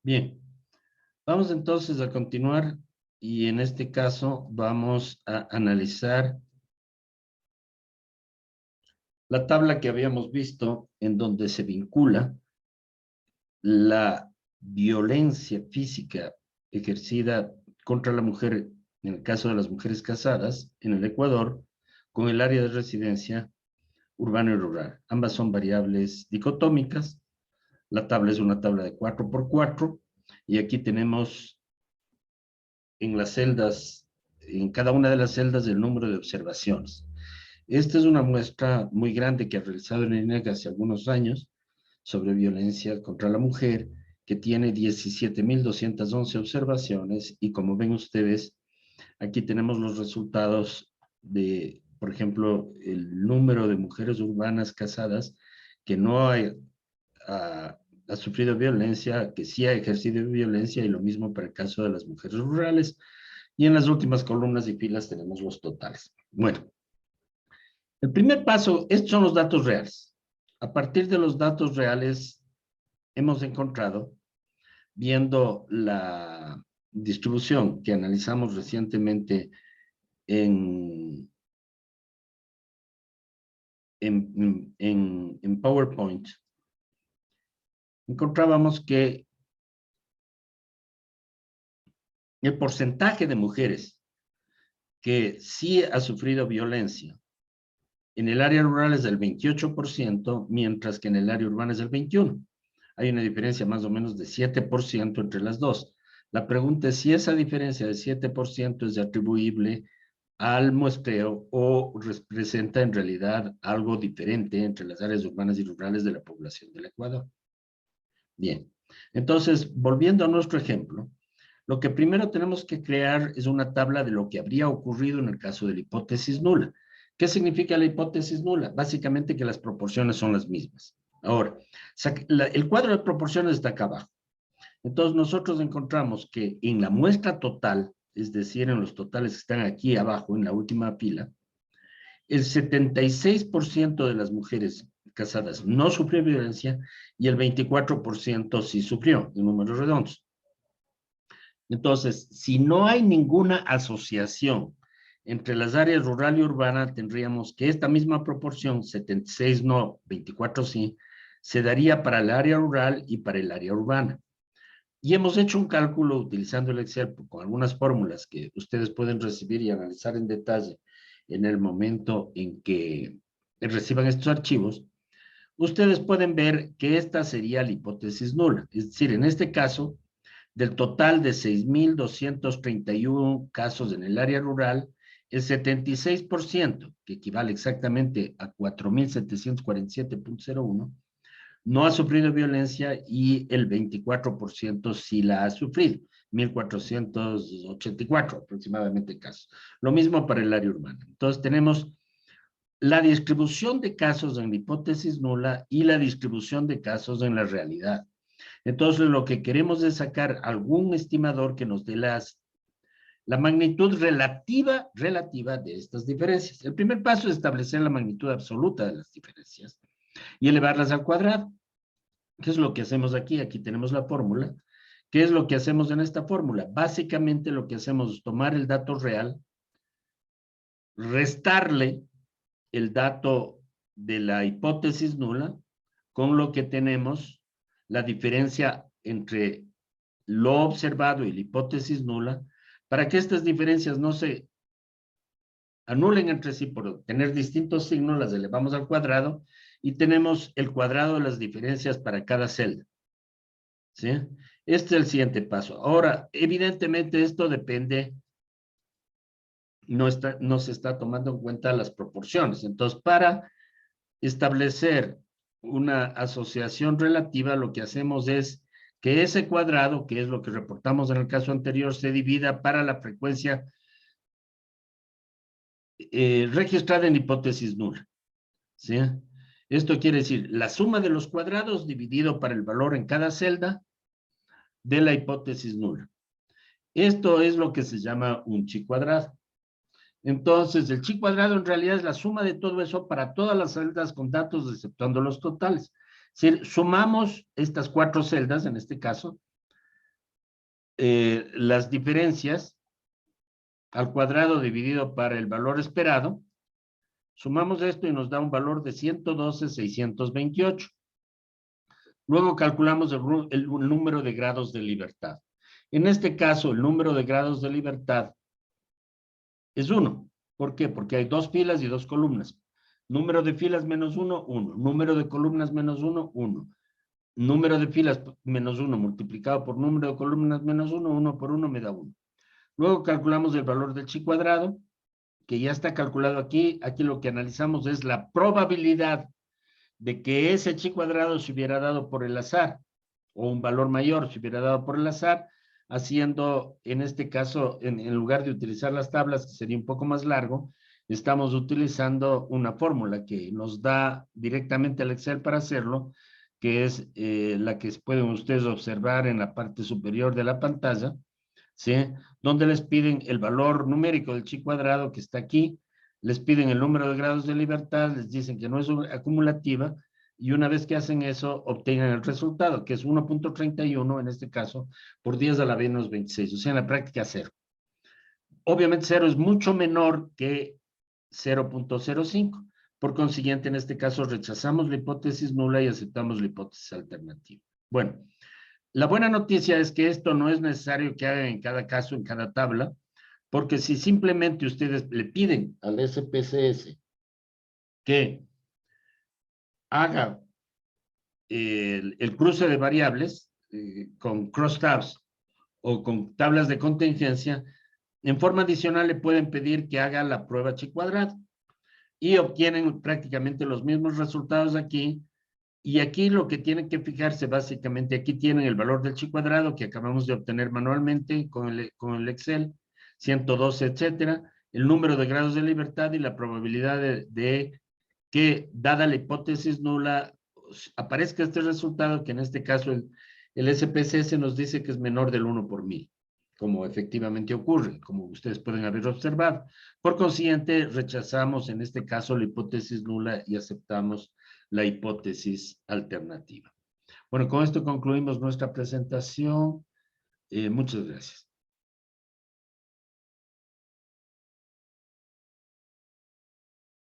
Bien, vamos entonces a continuar y en este caso vamos a analizar la tabla que habíamos visto en donde se vincula la violencia física ejercida contra la mujer, en el caso de las mujeres casadas, en el Ecuador, con el área de residencia urbano y rural. Ambas son variables dicotómicas. La tabla es una tabla de 4x4 y aquí tenemos en las celdas, en cada una de las celdas, el número de observaciones. Esta es una muestra muy grande que ha realizado el INEC hace algunos años sobre violencia contra la mujer, que tiene 17.211 observaciones y como ven ustedes, aquí tenemos los resultados de, por ejemplo, el número de mujeres urbanas casadas que no ha sufrido violencia, que sí ha ejercido violencia, y lo mismo para el caso de las mujeres rurales. Y en las últimas columnas y filas tenemos los totales. Bueno, el primer paso, estos son los datos reales. A partir de los datos reales hemos encontrado, viendo la distribución que analizamos recientemente en PowerPoint, encontrábamos que el porcentaje de mujeres que sí ha sufrido violencia en el área rural es del 28%, mientras que en el área urbana es del 21%. Hay una diferencia más o menos de 7% entre las dos. La pregunta es si esa diferencia de 7% es atribuible al muestreo o representa en realidad algo diferente entre las áreas urbanas y rurales de la población del Ecuador. Bien, entonces, volviendo a nuestro ejemplo, lo que primero tenemos que crear es una tabla de lo que habría ocurrido en el caso de la hipótesis nula. ¿Qué significa la hipótesis nula? Básicamente que las proporciones son las mismas. Ahora, el cuadro de proporciones está acá abajo. Entonces, nosotros encontramos que en la muestra total, es decir, en los totales que están aquí abajo, en la última fila, el 76% de las mujeres casadas no sufrió violencia y el 24% sí sufrió, en números redondos. Entonces, si no hay ninguna asociación entre las áreas rural y urbana, tendríamos que esta misma proporción, 76 no, 24 sí, se daría para el área rural y para el área urbana. Y hemos hecho un cálculo utilizando el Excel con algunas fórmulas que ustedes pueden recibir y analizar en detalle en el momento en que reciban estos archivos. Ustedes pueden ver que esta sería la hipótesis nula. Es decir, en este caso, del total de 6.231 casos en el área rural, el 76%, que equivale exactamente a 4.747.01, no ha sufrido violencia y el 24% sí la ha sufrido, 1.484 aproximadamente casos. Lo mismo para el área urbana. Entonces tenemos la distribución de casos en la hipótesis nula y la distribución de casos en la realidad. Entonces, lo que queremos es sacar algún estimador que nos dé la magnitud relativa de estas diferencias. El primer paso es establecer la magnitud absoluta de las diferencias y elevarlas al cuadrado. ¿Qué es lo que hacemos aquí? Aquí tenemos la fórmula. ¿Qué es lo que hacemos en esta fórmula? Básicamente lo que hacemos es tomar el dato real, restarle el dato de la hipótesis nula con lo que tenemos la diferencia entre lo observado y la hipótesis nula, para que estas diferencias no se anulen entre sí por tener distintos signos, las elevamos al cuadrado y tenemos el cuadrado de las diferencias para cada celda. ¿Sí? Este es el siguiente paso. Ahora, evidentemente esto depende, no se está tomando en cuenta las proporciones. Entonces, para establecer una asociación relativa, lo que hacemos es que ese cuadrado, que es lo que reportamos en el caso anterior, se divida para la frecuencia registrada en hipótesis nula. ¿Sí? Esto quiere decir la suma de los cuadrados dividido para el valor en cada celda de la hipótesis nula. Esto es lo que se llama un chi cuadrado. Entonces, el chi cuadrado en realidad es la suma de todo eso para todas las celdas con datos, exceptuando los totales. Es decir, sumamos estas 4 celdas, en este caso, las diferencias al cuadrado dividido para el valor esperado. Sumamos esto y nos da un valor de 112,628. Luego calculamos el número de grados de libertad. En este caso, el número de grados de libertad es 1. ¿Por qué? Porque hay 2 filas y 2 columnas. Número de filas menos 1, 1. Número de columnas menos 1, 1. Número de filas menos 1 multiplicado por número de columnas menos 1, 1 por 1 me da 1. Luego calculamos el valor del chi cuadrado, que ya está calculado aquí. Aquí lo que analizamos es la probabilidad de que ese chi cuadrado se hubiera dado por el azar, o un valor mayor se hubiera dado por el azar, haciendo, en este caso, en lugar de utilizar las tablas, que sería un poco más largo, estamos utilizando una fórmula que nos da directamente el Excel para hacerlo, que es la que pueden ustedes observar en la parte superior de la pantalla, ¿sí? Donde les piden el valor numérico del chi cuadrado que está aquí, les piden el número de grados de libertad, les dicen que no es acumulativa, y una vez que hacen eso, obtienen el resultado, que es 1.31, en este caso, por 10 a la menos 26, o sea, en la práctica 0. Obviamente 0 es mucho menor que 0.05. Por consiguiente, en este caso, rechazamos la hipótesis nula y aceptamos la hipótesis alternativa. Bueno, la buena noticia es que esto no es necesario que hagan en cada caso, en cada tabla, porque si simplemente ustedes le piden al SPSS que haga el cruce de variables con crosstabs o con tablas de contingencia, en forma adicional le pueden pedir que haga la prueba chi cuadrado y obtienen prácticamente los mismos resultados aquí. Y aquí lo que tienen que fijarse básicamente, aquí tienen el valor del chi cuadrado que acabamos de obtener manualmente con el Excel, 112, etcétera, el número de grados de libertad y la probabilidad de que, dada la hipótesis nula, aparezca este resultado, que en este caso el SPSS nos dice que es menor del 1 por 1000, como efectivamente ocurre, como ustedes pueden haber observado. Por consiguiente, rechazamos en este caso la hipótesis nula y aceptamos la hipótesis alternativa. Bueno, con esto concluimos nuestra presentación. Muchas gracias.